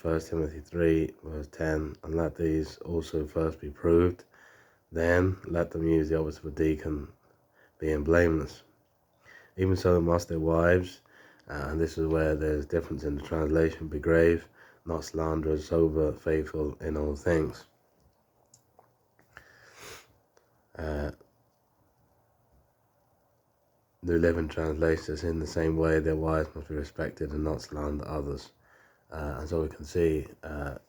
1 Timothy 3 verse 10, and let these also first be proved, then let them use the office of a deacon, being blameless. Even so must their wives, and this is where there's difference in the translation, be grave, not slanderers, sober, faithful in all things. New Living Translation says, in the same way their wives must be respected and not slander others. And so we can see there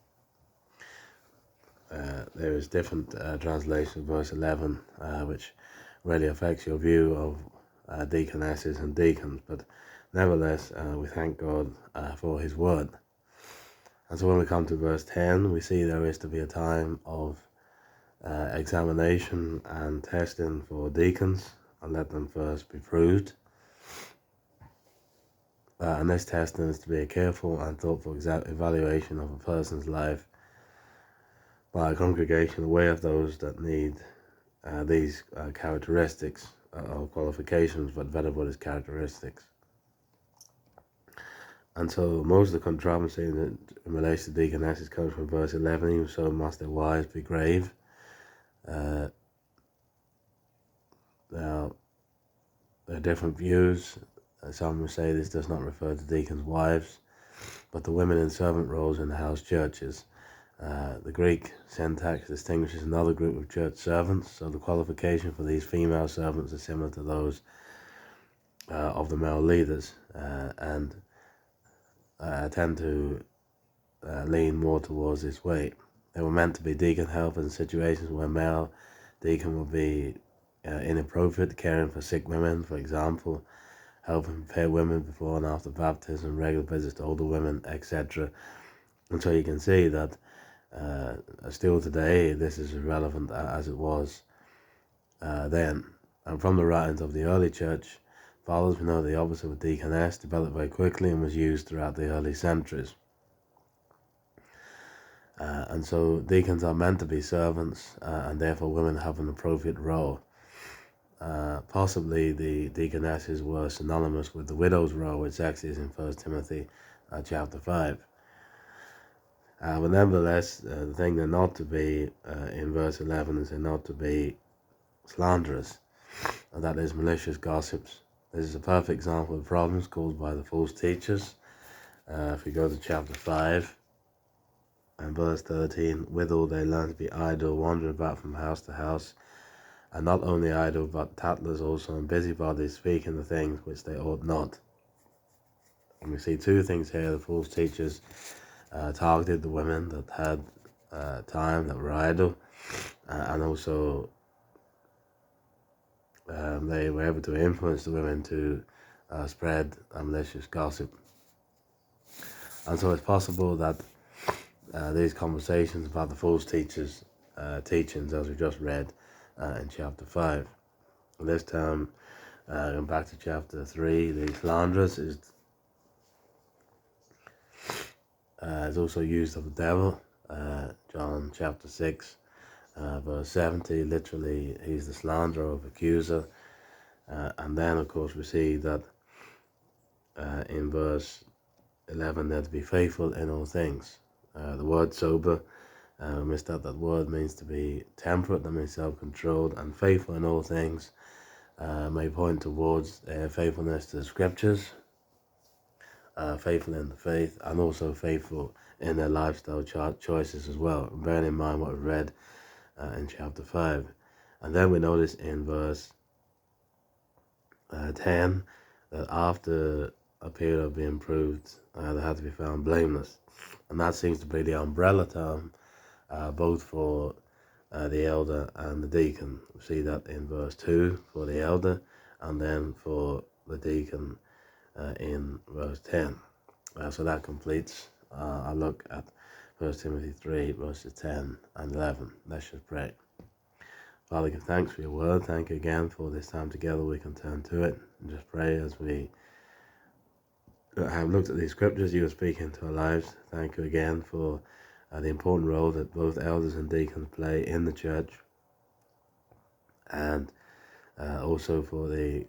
is different translation, verse 11, which really affects your view of deaconesses and deacons. But nevertheless, we thank God for his word. And so when we come to verse 10, we see there is to be a time of examination and testing for deacons, and let them first be proved. And this testing is to be a careful and thoughtful evaluation of a person's life by a congregation aware of those that need these characteristics or qualifications, but better what is characteristics. And so most of the controversy in relation to deaconesses comes from verse 11, even so must their wives be grave. Now, there are different views. Some will say this does not refer to deacons' wives, but the women in servant roles in the house churches. The Greek syntax distinguishes another group of church servants, so the qualification for these female servants is similar to those of the male leaders, and tend to lean more towards this way. They were meant to be deacon helpers in situations where male deacon would be inappropriate, caring for sick women, for example, helping prepare women before and after baptism, regular visits to older women, etc. And so you can see that still today this is as relevant as it was then. And from the writings of the early church fathers, we know the office of a deaconess developed very quickly and was used throughout the early centuries. And so deacons are meant to be servants, and therefore women have an appropriate role. Possibly the deaconesses were synonymous with the widow's role, which actually is in 1 Timothy chapter 5. But nevertheless, the thing they're not to be in verse 11 is they're not to be slanderers, and that is malicious gossips. This is a perfect example of problems caused by the false teachers. If we go to chapter 5 and verse 13, withal they learn to be idle, wandering about from house to house, and not only idle, but tattlers also, and busybodies, speaking the things which they ought not. And we see two things here. The false teachers targeted the women that had time, that were idle, and also they were able to influence the women to spread malicious gossip. And so it's possible that these conversations about the false teachers' teachings, as we just read in chapter 5. This time, going back to chapter 3, the slanderers is also used of the devil. John chapter 6, verse 70, literally, he's the slanderer of accuser. And then, of course, we see that in verse 11, they're to be faithful in all things. The word sober, we missed out that word, means to be temperate, that means self-controlled, and faithful in all things may point towards faithfulness to the scriptures, faithful in the faith, and also faithful in their lifestyle choices as well, bearing in mind what we read in chapter 5. And then we notice in verse 10 that after a period of being proved, they had to be found blameless. And that seems to be the umbrella term both for the elder and the deacon. We see that in verse 2 for the elder, and then for the deacon in verse 10. So that completes our look at 1 Timothy 3 verses 10 and 11. Let's just pray. Father, give thanks for your word. Thank you again for this time together. We can turn to it and just pray as we have looked at these scriptures. You are speaking into our lives. Thank you again for the important role that both elders and deacons play in the church, and also for the